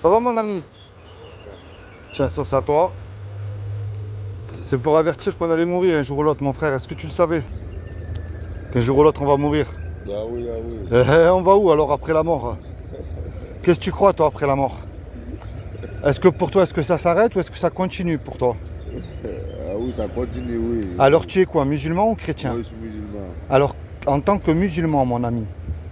Ça va mon ami? Tiens, ça c'est à toi. C'est pour avertir qu'on allait mourir un jour ou l'autre, mon frère. Est-ce que tu le savais? Qu'un jour ou l'autre on va mourir. Ah oui, ah oui. On va où alors après la mort? Qu'est-ce que tu crois toi après la mort? Est-ce que pour toi, est-ce que ça s'arrête ou est-ce que ça continue pour toi? Ah oui, ça continue, oui. Alors tu es quoi, musulman ou chrétien? Moi, je suis musulman. Alors en tant que musulman, mon ami,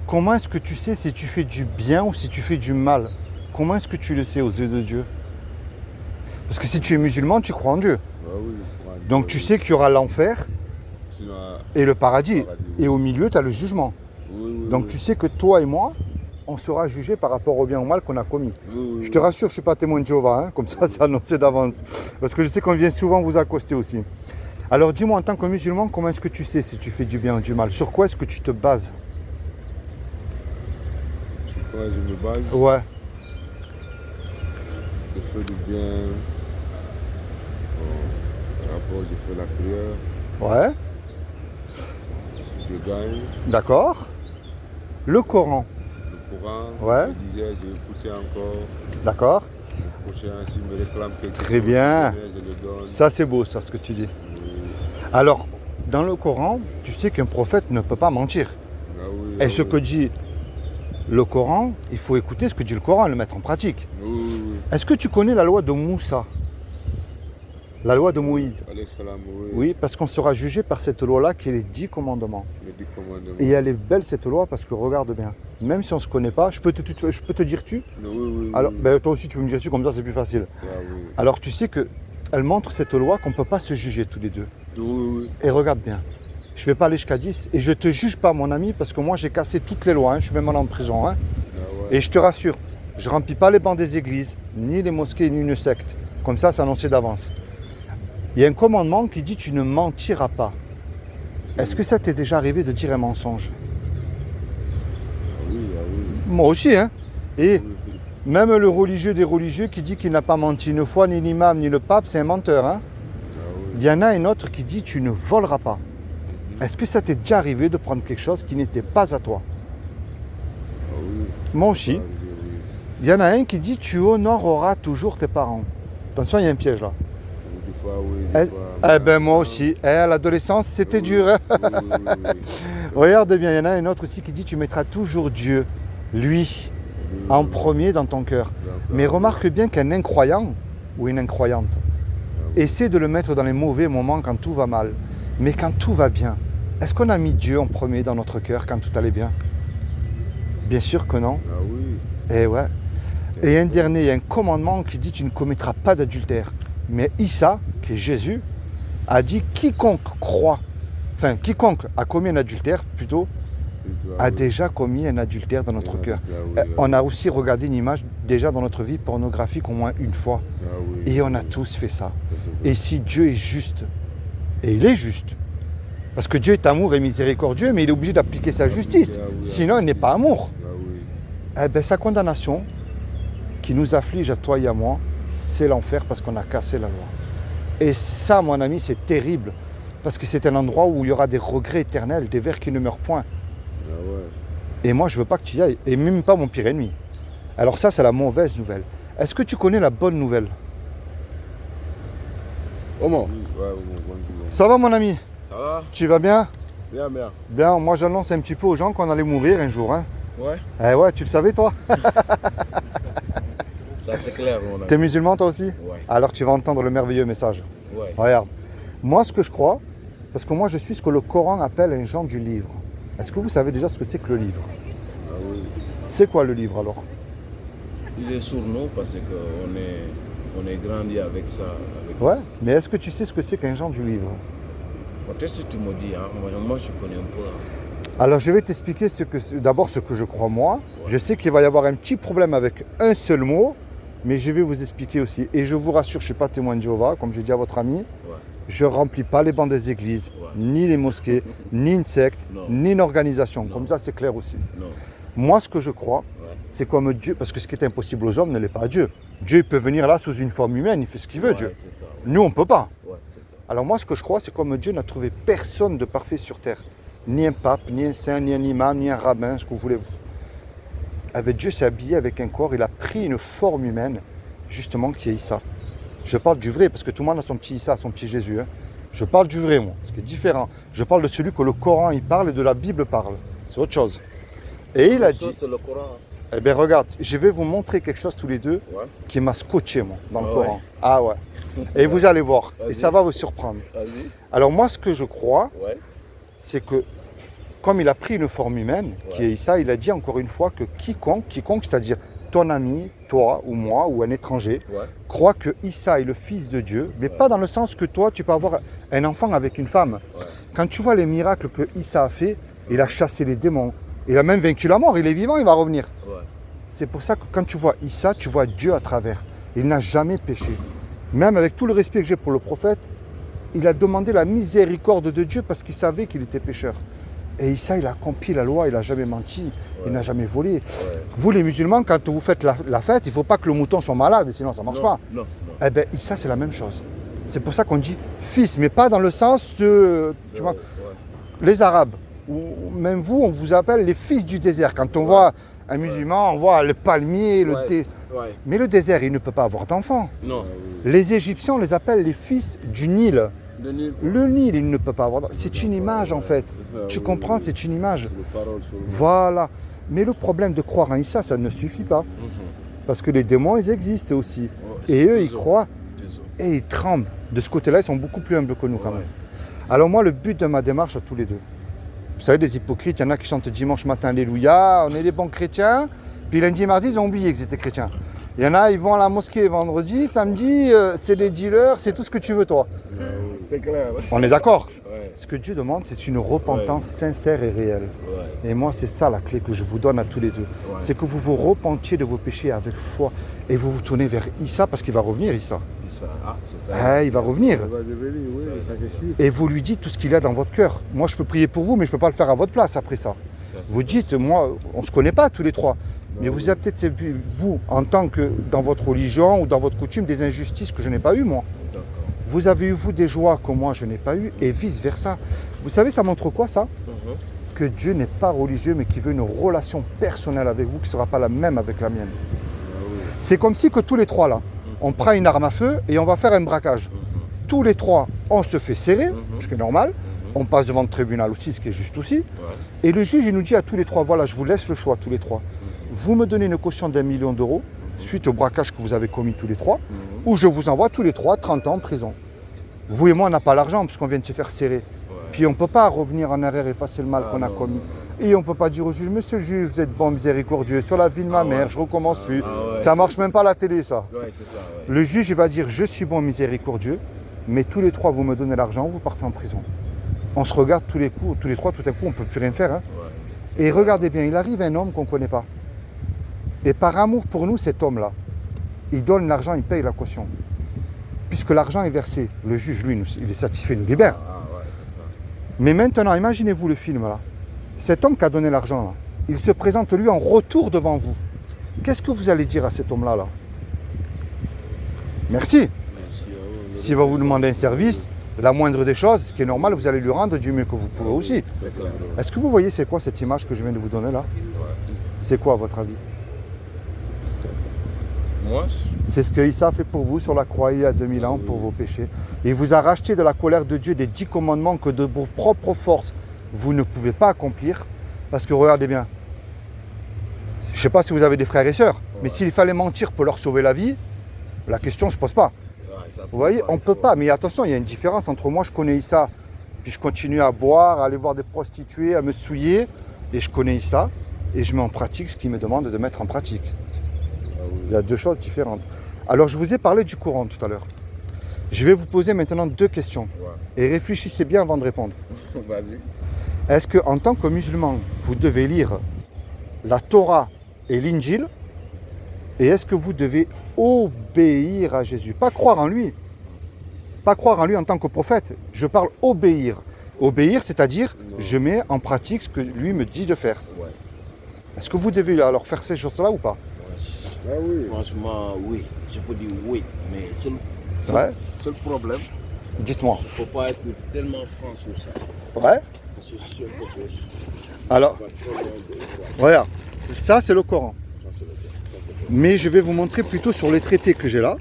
comment est-ce que tu sais si tu fais du bien ou si tu fais du mal? Comment est-ce que tu le sais aux yeux de Dieu? Parce que si tu es musulman, tu crois en Dieu. Ah oui, je crois en Dieu, Donc tu oui. sais qu'il y aura l'enfer Sinon, et le paradis. paradis, oui. Et au milieu, tu as le jugement. Oui, oui, Donc oui. tu sais que toi et moi, on sera jugés par rapport au bien ou au mal qu'on a commis. Oui, oui, Je te oui. rassure, je ne suis pas témoin de Jéhovah, hein, comme ça c'est annoncé d'avance. Parce que je sais qu'on vient souvent vous accoster aussi. Alors dis-moi en tant que musulman, comment est-ce que tu sais si tu fais du bien ou du mal? Sur quoi est-ce que tu te bases? Sur quoi je me base? Ouais, Je fais du bien. Par rapport, je fais la prière. ouais, Si je gagne, d'accord. Le Coran, le Coran, Ouais. je disais, j'ai écouté encore. d'accord. Le prochain, s'il me réclame quelque Très chose, bien. je le donne. Ça c'est beau, ça ce que tu dis. Oui. Alors, dans le Coran, tu sais qu'un prophète ne peut pas mentir. Ah oui, Et ah ce oui. que dit le Coran, il faut écouter ce que dit le Coran et le mettre en pratique. Oui, oui, oui. Est-ce que tu connais la loi de Moussa? La loi de Moïse? Alayhi salam, oui. Oui, parce qu'on sera jugé par cette loi-là qui est les 10 commandements. Les 10 commandements. Et elle est belle cette loi parce que regarde bien, même si on ne se connaît pas, je peux te dire tu. Oui, oui, Alors, oui. ben, toi aussi tu peux me dire tu, comme ça c'est plus facile. Ah oui. Alors tu sais que elle montre cette loi qu'on ne peut pas se juger tous les deux. Oui, oui, Et regarde bien, je ne vais pas aller jusqu'à 10 et je ne te juge pas mon ami parce que moi j'ai cassé toutes les lois, hein, je suis même allé en prison. Hein. ah ouais. Et je te rassure, je ne remplis pas les bancs des églises, ni les mosquées, ni une secte. Comme ça, c'est annoncé d'avance. Il y a un commandement qui dit tu ne mentiras pas. Est-ce que ça t'est déjà arrivé de dire un mensonge? Ah oui, ah oui. Moi aussi, hein. Et Oui, Philippe. même le religieux des religieux qui dit qu'il n'a pas menti une fois, ni l'imam, ni le pape, c'est un menteur. Hein. Ah oui. Il y en a un autre qui dit tu ne voleras pas. Est-ce que ça t'est déjà arrivé de prendre quelque chose qui n'était pas à toi? Ah oui. Moi aussi. Ah oui, oui. Il y en a un qui dit tu honoreras toujours tes parents. Attention, il y a un piège là. Des fois, oui, des Eh, fois. eh ben moi aussi. À l'adolescence, c'était Oui, dur. Hein. Oui, oui, oui, oui. Regarde bien, il y en a un autre aussi qui dit tu mettras toujours Dieu, lui, Oui, en oui, premier dans ton cœur. oui. Mais remarque bien qu'un incroyant ou une incroyante essaie de le mettre dans les mauvais moments quand tout va mal. Mais quand tout va bien, est-ce qu'on a mis Dieu en premier dans notre cœur quand tout allait bien? Bien sûr que non. Ah oui. Et ouais. Et un dernier, il y a un commandement qui dit tu ne commettras pas d'adultère. Mais Issa, qui est Jésus, a dit quiconque croit, enfin quiconque a commis un adultère plutôt, Ah a oui. déjà commis un adultère dans notre cœur. Ah oui, ah On a aussi regardé une image déjà dans notre vie pornographique au moins une fois. Ah oui. Et on a tous fait ça. Ça, c'est vrai. Et si Dieu est juste, et il est juste, parce que Dieu est amour et miséricordieux, mais il est obligé d'appliquer sa justice. Ah oui, ah Sinon, oui. il n'est pas amour. Ah oui. Eh bien, sa condamnation, qui nous afflige à toi et à moi, c'est l'enfer parce qu'on a cassé la loi. Et ça, mon ami, c'est terrible. Parce que c'est un endroit où il y aura des regrets éternels, des vers qui ne meurent point. Ah ouais. Et moi, je veux pas que tu y ailles. Et même pas mon pire ennemi. Alors ça, c'est la mauvaise nouvelle. Est-ce que tu connais la bonne nouvelle? Comment? Oui, ouais, bonjour. Ça va, mon ami? Ça va? Tu vas bien? Bien, bien. Bien, moi, j'annonce un petit peu aux gens qu'on allait mourir un jour. Hein. Ouais. Eh ouais, tu le savais, toi? Ça, c'est clair, mon ami. T'es musulman, toi aussi? Ouais. Alors, tu vas entendre le merveilleux message. Ouais. Regarde. Moi, ce que je crois, parce que moi, je suis ce que le Coran appelle un genre du livre. Est-ce que vous savez déjà ce que c'est que le livre? Ah oui. C'est quoi le livre, alors? Il est sur nous parce qu'on est grandi avec ça. Ouais, mais est-ce que tu sais ce que c'est qu'un genre du livre? Peut-être si tu me dis, hein, moi je connais un peu. Hein. Alors je vais t'expliquer d'abord ce que je crois moi. Je sais qu'il va y avoir un petit problème avec un seul mot, mais je vais vous expliquer aussi. Et je vous rassure, je ne suis pas témoin de Jéhovah, comme j'ai dit à votre ami. Ouais. Je ne remplis pas les bancs des églises, Ouais. ni les mosquées, ni une secte, Non. ni une organisation. Non. Comme ça, c'est clair aussi. Non. Moi, ce que je crois, Ouais. c'est comme Dieu, parce que ce qui est impossible aux hommes ne l'est pas à Dieu. Dieu il peut venir là sous une forme humaine, il fait ce qu'il veut, Ouais, Dieu. c'est ça. Ouais. Nous, on ne peut pas. Ouais, c'est ça. Alors moi, ce que je crois, c'est comme Dieu n'a trouvé personne de parfait sur terre. Ni un pape, ni un saint, ni un imam, ni un rabbin, ce que vous voulez. Eh bien, Dieu s'est habillé avec un corps, il a pris une forme humaine, justement, qui est Issa. Je parle du vrai, parce que tout le monde a son petit Issa, son petit Jésus. Hein. Je parle du vrai, moi, ce qui est différent. Je parle de celui que le Coran il parle et de la Bible parle. C'est autre chose. Et il a dit, c'est le Coran. eh bien regarde, je vais vous montrer quelque chose tous les deux Ouais. qui m'a scotché, moi, dans le Ah Coran. ouais. Ah ouais. Et vous allez voir, et Vas-y. ça va vous surprendre. Vas-y. Alors moi, ce que je crois, Ouais. c'est que comme il a pris une forme humaine, qui Ouais. est Issa, il a dit encore une fois que quiconque, c'est-à-dire ton ami, toi ou moi, ou un étranger, Ouais. croit que Issa est le fils de Dieu, mais pas dans le sens que toi, tu peux avoir un enfant avec une femme. Ouais. Quand tu vois les miracles que Issa a fait, il a chassé les démons, il a même vaincu la mort, il est vivant, il va revenir. Ouais. C'est pour ça que quand tu vois Issa, tu vois Dieu à travers. Il n'a jamais péché. Même avec tout le respect que j'ai pour le prophète, il a demandé la miséricorde de Dieu parce qu'il savait qu'il était pécheur. Et Issa, il a accompli la loi, il n'a jamais menti, il n'a jamais volé. Ouais. Vous les musulmans, quand vous faites la fête, il ne faut pas que le mouton soit malade, sinon ça ne marche Non, pas. Non, non. Eh bien, Issa, c'est la même chose. C'est pour ça qu'on dit fils, mais pas dans le sens de... Tu vois, Ouais. les Arabes, ou même vous, on vous appelle les fils du désert. Quand on voit un musulman, on voit le palmier, le Ouais. thé. Ouais. Mais le désert, il ne peut pas avoir d'enfants. Non. Les Égyptiens, on les appelle les fils du Nil. De Nil. Le Nil, il ne peut pas avoir d'enfants. C'est une image en fait. Tu comprends, c'est une image. Voilà. Mais le problème de croire en Issa, ça ne suffit pas. Parce que les démons, ils existent aussi. Ouais, Et eux, ils toujours. croient Toujours. et ils tremblent. De ce côté-là, ils sont beaucoup plus humbles que nous quand Ouais. même. Alors moi, le but de ma démarche à tous les deux, vous savez, les hypocrites, il y en a qui chantent dimanche matin, Alléluia, on est des bons chrétiens, puis lundi et mardi, ils ont oublié qu'ils étaient chrétiens. Il y en a, ils vont à la mosquée vendredi, samedi, c'est des dealers, c'est tout ce que tu veux toi. C'est clair. On est d'accord? Ouais. Ce que Dieu demande, c'est une repentance sincère et réelle. Ouais. Et moi, c'est ça la clé que je vous donne à tous les deux. Ouais. C'est que vous vous repentiez de vos péchés avec foi et vous vous tournez vers Issa parce qu'il va revenir, Issa. Ça, c'est ça. Ah, il va revenir. Ça va devenir, oui, ça réussit. Et vous lui dites tout ce qu'il a dans votre cœur. Moi, je peux prier pour vous, mais je ne peux pas le faire à votre place après ça. Ça, c'est Vous dites, moi, on ne se connaît pas tous les trois, mais vous avez peut-être, vous, en tant que dans votre religion ou dans votre coutume, des injustices que je n'ai pas eues, moi. D'accord. Vous avez eu, vous, des joies que moi, je n'ai pas eues, et vice-versa. Vous savez, ça montre quoi, ça? Que Dieu n'est pas religieux, mais qu'il veut une relation personnelle avec vous qui ne sera pas la même avec la mienne. C'est comme si que tous les trois, là, on prend une arme à feu et on va faire un braquage. Tous les trois, on se fait serrer, ce qui est normal. On passe devant le tribunal aussi, ce qui est juste aussi. Ouais. Et le juge, il nous dit à tous les trois, voilà, je vous laisse le choix, tous les trois. Vous me donnez une caution d'1 million d'euros, suite au braquage que vous avez commis tous les trois, ou je vous envoie tous les trois 30 ans en prison. Vous et moi, on n'a pas l'argent, parce qu'on vient de se faire serrer. Puis on ne peut pas revenir en arrière et effacer le mal qu'on a commis. Et on ne peut pas dire au juge, monsieur le juge, vous êtes bon, miséricordieux, sur la vie de ma mère, je ne recommence plus. ouais. Ça ne marche même pas à la télé, ça. Ouais, c'est ça. Ouais. Le juge, il va dire, je suis bon, miséricordieux, mais tous les trois, vous me donnez l'argent, vous partez en prison. On se regarde tous les trois, tout à coup, on ne peut plus rien faire. Hein. Ouais. Et regardez bien, il arrive un homme qu'on ne connaît pas. Et par amour pour nous, cet homme-là, il donne l'argent, il paye la caution. Puisque l'argent est versé, le juge, lui, il est satisfait, il nous libère. Ah, ouais, c'est ça. Mais maintenant, imaginez-vous le film là. Cet homme qui a donné l'argent là, il se présente lui en retour devant vous. Qu'est-ce que vous allez dire à cet homme-là là? Merci. Merci à vous. S'il va vous demander un service, la moindre des choses, ce qui est normal, vous allez lui rendre du mieux que vous pouvez aussi. C'est clair. Est-ce que vous voyez c'est quoi cette image que je viens de vous donner là? C'est quoi à votre avis? Moi, C'est ce que Issa a fait pour vous sur la croix il y a 2000 ans pour vos péchés. Il vous a racheté de la colère de Dieu des 10 commandements que de vos propres forces vous ne pouvez pas accomplir. Parce que regardez bien, je ne sais pas si vous avez des frères et sœurs, mais s'il fallait mentir pour leur sauver la vie, la question ne se pose pas. Vous voyez, on ne peut pas. Mais attention, il y a une différence entre moi, je connais Issa, puis je continue à boire, à aller voir des prostituées, à me souiller, et je connais Issa, et je mets en pratique ce qu'il me demande de mettre en pratique. Il y a deux choses différentes. Alors, je vous ai parlé du Coran tout à l'heure. Je vais vous poser maintenant deux questions. Et réfléchissez bien avant de répondre. Vas-y. Est-ce qu'en tant que musulman, vous devez lire la Torah et l'Injil? Et est-ce que vous devez obéir à Jésus? Pas croire en lui. Pas croire en lui en tant que prophète. Je parle obéir. Obéir, c'est-à-dire, je mets en pratique ce que lui me dit de faire. Ouais. Est-ce que vous devez alors faire ces choses-là ou pas? Ah oui. Franchement, oui. Je peux dire oui. Mais Ouais. seul problème, Dites-moi. il ne faut pas être tellement franc sur ça. Ouais. C'est sûr que Alors, regarde. Ça, c'est le Coran. c'est le cas. Ça, c'est pour- Mais je vais vous montrer plutôt sur les traités que j'ai là.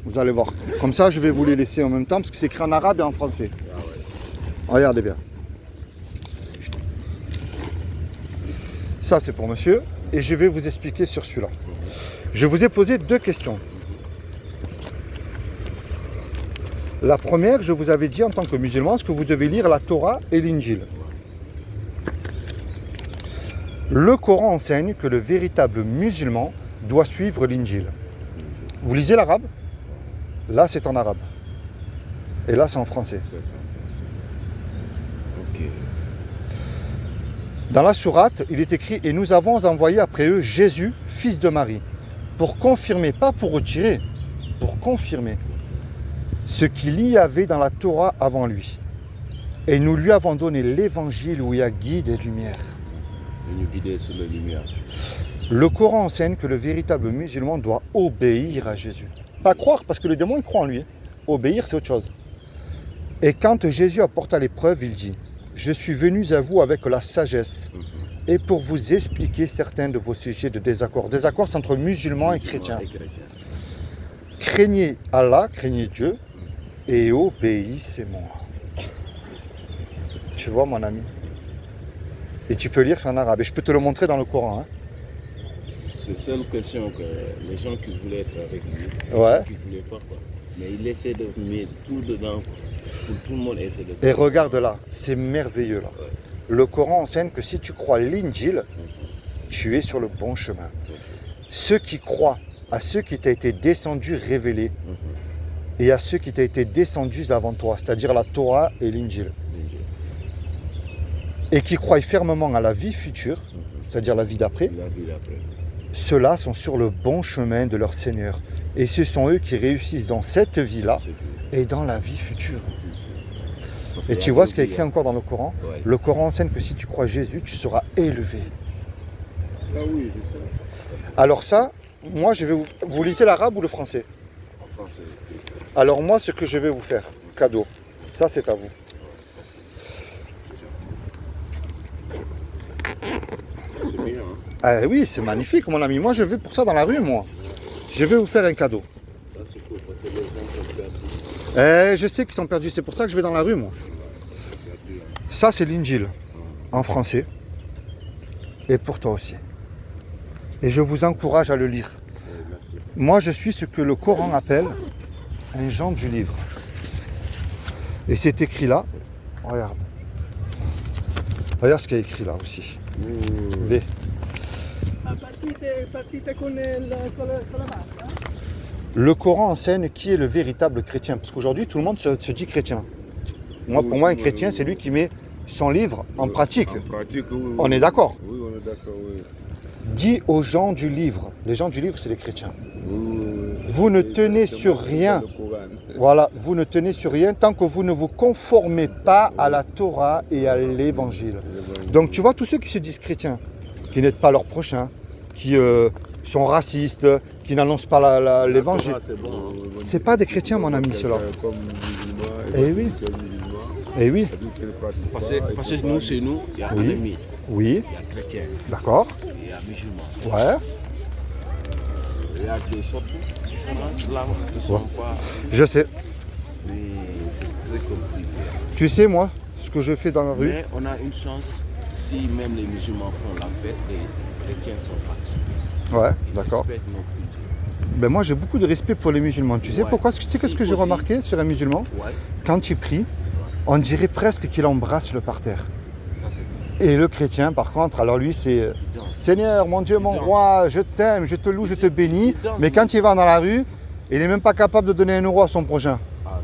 Vous allez voir. Comme ça, je vais vous les laisser en même temps parce que c'est écrit en arabe et en français. Ah ouais. Regardez bien. Ça, c'est pour monsieur. Et je vais vous expliquer sur celui-là. Je vous ai posé 2 questions. La première, je vous avais dit en tant que musulman, est-ce que vous devez lire la Torah et l'Injil. Le Coran enseigne que le véritable musulman doit suivre l'Injil. Vous lisez l'arabe? Là, c'est en arabe. Et là, c'est en français. Ça, c'est en français. Ok. Dans la sourate, il est écrit « Et nous avons envoyé après eux Jésus, fils de Marie, pour confirmer, pas pour retirer, pour confirmer ce qu'il y avait dans la Torah avant lui. Et nous lui avons donné l'évangile où il y a guide et lumière. » Et nous guider sur la lumière. Le Coran enseigne que le véritable musulman doit obéir à Jésus. Pas croire, parce que le démon, il croit en lui. Obéir, c'est autre chose. Et quand Jésus apporta l'épreuve, il dit « Je suis venu à vous avec la sagesse et pour vous expliquer certains de vos sujets de désaccord. » Désaccord, c'est entre musulmans et chrétiens. Craignez Allah, craignez Dieu et obéissez-moi. Tu vois, mon ami? Et tu peux lire, c'est en arabe. Et je peux te le montrer dans le Coran. Hein. C'est ça la question que les gens qui voulaient être avec lui, Ouais. qui ne voulaient pas. Quoi. Mais il essaie de mettre tout dedans. Quoi. Pour tout le monde essaie de. Et regarde là, c'est merveilleux là. Ouais. Le Coran enseigne que si tu crois l'Injil, tu es sur le bon chemin. Ceux qui croient à ceux qui t'a été descendu, révélé, et à ceux qui t'a été descendus avant toi, c'est-à-dire la Torah et l'Injil, et qui croient fermement à la vie future, c'est-à-dire la vie d'après, La vie d'après. ceux-là sont sur le bon chemin de leur Seigneur. Et ce sont eux qui réussissent dans cette vie-là C'est tout. et dans la vie future. Parce Et qu'il y tu a vois deux ce qui est vies, écrit encore dans le Coran? Ouais. Le Coran enseigne que si tu crois Jésus, tu seras élevé. Ah oui, c'est ça. Alors ça, moi je vais vous lisez l'arabe ou le français? Enfin, c'est Alors moi, ce que je vais vous faire, cadeau, ça c'est à vous. c'est bien. Hein? Ah oui, c'est magnifique mon ami, moi je vais pour ça dans la rue moi. Je vais vous faire un cadeau. Ça, c'est cool parce que les gens sont perdus. Je sais qu'ils sont perdus, c'est pour ça que je vais dans la rue moi. Ça c'est l'Injil, en français. Et pour toi aussi. Et je vous encourage à le lire. Merci. Moi je suis ce que le Coran appelle un genre du livre. Et c'est écrit là, regarde. Regarde ce qu'il y a écrit là aussi. V. Partite con la barca? Le Coran enseigne qui est le véritable chrétien. Parce qu'aujourd'hui, tout le monde se dit chrétien. Moi, pour moi, un chrétien, c'est lui qui met son livre en pratique. En pratique, oui. oui. On est d'accord? Oui, on est d'accord, oui. Dis aux gens du livre. Les gens du livre, c'est les chrétiens. Oui, oui, oui. Vous ne C'est tenez exactement sur rien. le Coran. Voilà, vous ne tenez sur rien tant que vous ne vous conformez pas à la Torah et à l'Évangile. Donc tu vois, tous ceux qui se disent chrétiens, qui n'aident pas leurs prochains, qui sont racistes, qui n'annoncent pas l'Évangile, C'est bon. Hein? c'est pas des chrétiens, mon ami, ceux-là. Comme musulman, Eh oui. c'est musulman, Eh oui, c'est-à-dire qu'il ne pratique Parce pas, que, il parce faut que pas nous, aller- chez nous, il y a Oui. animistes, oui, il y a chrétiens, d'accord, il y a musulmans. ouais. Il y a des sortes de différences là qui ne sont pas. Je sais. Mais c'est très compliqué. Tu sais, moi, ce que je fais dans la rue, Mais on a une chance si même les musulmans font la fête, les chrétiens sont participés. ouais, Ils d'accord. respectent nos cultures. Ben moi, j'ai beaucoup de respect pour les musulmans. Tu sais Ouais. pourquoi? Tu sais qu'est-ce que j'ai Aussi. remarqué sur un musulman? Ouais, Quand il prie, on dirait presque qu'il embrasse le parterre. ça c'est cool. Et le chrétien, par contre, alors lui, c'est Il danse. Seigneur, mon Dieu, mon danse. roi, je t'aime, je te loue, je te bénis. Il danse. Mais quand il va dans la rue, il n'est même pas capable de donner 1 euro à son prochain. Ah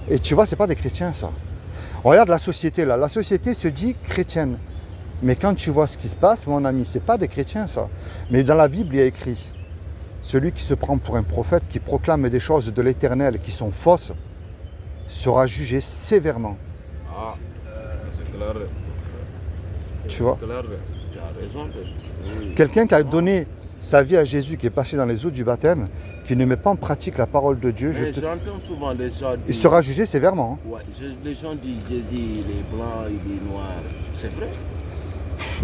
non. Et tu vois, c'est pas des chrétiens, ça. Regarde la société, là. La société se dit chrétienne. Mais quand tu vois ce qui se passe, mon ami, c'est pas des chrétiens, ça. Mais dans la Bible, il y a écrit celui qui se prend pour un prophète, qui proclame des choses de l'Éternel qui sont fausses, sera jugé sévèrement. Ah, c'est clair. Tu vois? C'est clair. Tu as raison. Oui. Quelqu'un qui a donné sa vie à Jésus, qui est passé dans les eaux du baptême, qui ne met pas en pratique la parole de Dieu, Mais j'entends souvent les gens dire. il sera jugé sévèrement. Hein. Ouais, les gens disent, j'ai dit les blancs et les noirs. C'est vrai?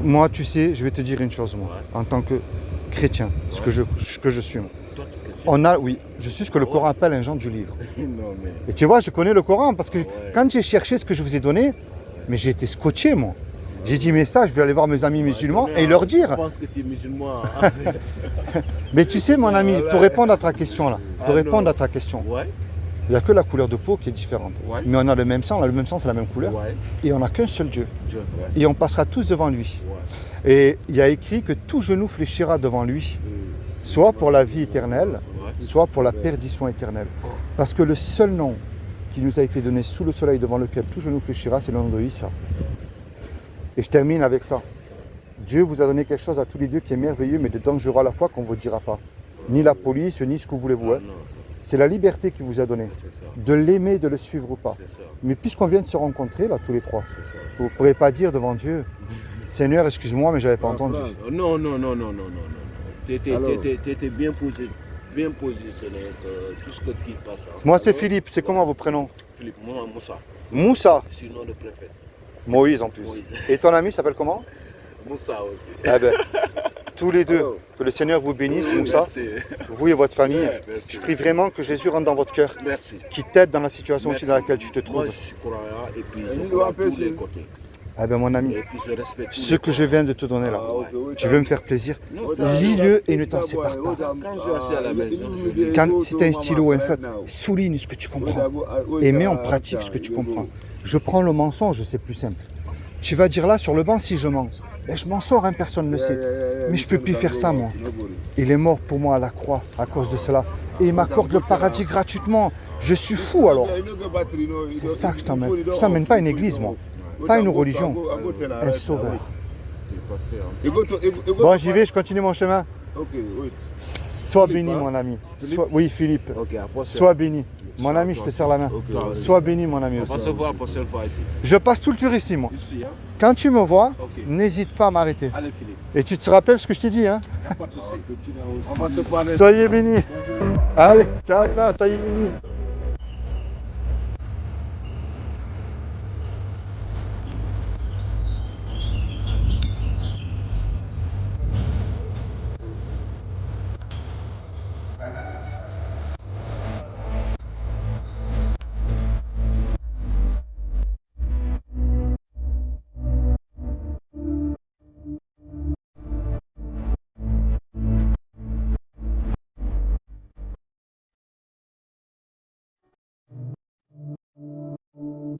Moi, tu sais, je vais te dire une chose, moi, Ouais. en tant que chrétien, ce que je suis. Moi. Toi, tu es On a, oui, je suis ce que le Coran appelle un genre du livre. chrétien. Non, mais. Et tu vois, je connais le Coran parce que Ouais. quand j'ai cherché ce que je vous ai donné, mais j'ai été scotché, moi. J'ai dit, mais ça, je vais aller voir mes amis musulmans et leur Je dire. pense que tu es musulman. Hein. Mais tu sais, mon ami, pour répondre à ta question là, Ah, pour répondre non. à ta question, Ouais, il n'y a que la couleur de peau qui est différente. Ouais. Mais on a le même sang, c'est la même couleur. ouais. Et on n'a qu'un seul Dieu. Dieu, ouais. Et on passera tous devant lui. Ouais. Et il y a écrit que tout genou fléchira devant lui, soit pour la vie éternelle, Ouais. soit pour la perdition éternelle. Parce que le seul nom qui nous a été donné sous le soleil devant lequel tout genou fléchira, c'est le nom de Issa. Et je termine avec ça. Dieu vous a donné quelque chose à tous les deux qui est merveilleux, mais de dangereux à la fois qu'on ne vous dira pas. Ni la police, ni ce que voulez-vous. Hein. Non, C'est la liberté qu'il vous a donnée. c'est ça. De l'aimer, de le suivre ou pas. C'est ça. Mais puisqu'on vient de se rencontrer, là, tous les trois, C'est ça. vous ne pourrez pas dire devant Dieu, Seigneur, excuse-moi, mais je n'avais pas entendu. Non, non, non, non, non, non, non. Tu Alors. étais bien positionné, tout ce que tu passes. Hein. Moi, c'est Philippe. C'est comment vos prénoms? Philippe, moi, Moussa. Moussa. Sinon le préfet. Moïse en plus. Moïse. Et ton ami s'appelle comment? Moussa aussi. Eh ben, tous les deux, Alors. que le Seigneur vous bénisse, Moussa, Merci. vous et votre famille. Ouais, merci. Je prie vraiment que Jésus rentre dans votre cœur, Merci. qu'il t'aide dans la situation aussi Merci. dans laquelle tu te Moi, trouves. je suis croyant et puis Il je doit crois à tous apprécier. les côtés. Eh ben, mon ami, Et puis je respecte tous ce les que je viens de te donner là, Ah, ok, oui, tu veux me faire plaisir, Non, lis-le et ne t'en sépare pas. Quand je suis à la maison, Quand si tu as un stylo ou un feutre, souligne ce que tu comprends et mets en pratique ce que tu comprends. Je prends le mensonge, c'est plus simple. Tu vas dire là sur le banc si je mens. Ben, je m'en sors, hein, personne ne le sait. Mais je peux plus faire ça, moi. Il est mort pour moi à la croix à cause de cela. Et il m'accorde le paradis gratuitement. Je suis fou alors. C'est ça que je t'emmène. Je t'emmène pas à une église, moi. Pas une religion. Un sauveur. t'es pas fait. Hein. Bon, j'y vais, je continue mon chemin. Ok, oui. Sois béni, mon ami. Oui, Philippe. Ok, après, Sois béni. Mon ami, je te serre la main. Ok. Sois béni, mon ami On va aussi. se voir la prochaine fois ici. Je passe tout le tour ici, moi. Ici, hein. Quand tu me vois, Ok. n'hésite pas à m'arrêter. Allez, Philippe. Et tu te rappelles ce que je t'ai dit, hein? Pas de souci. On va se parler. Soyez bénis. Allez, ciao, soyez bénis.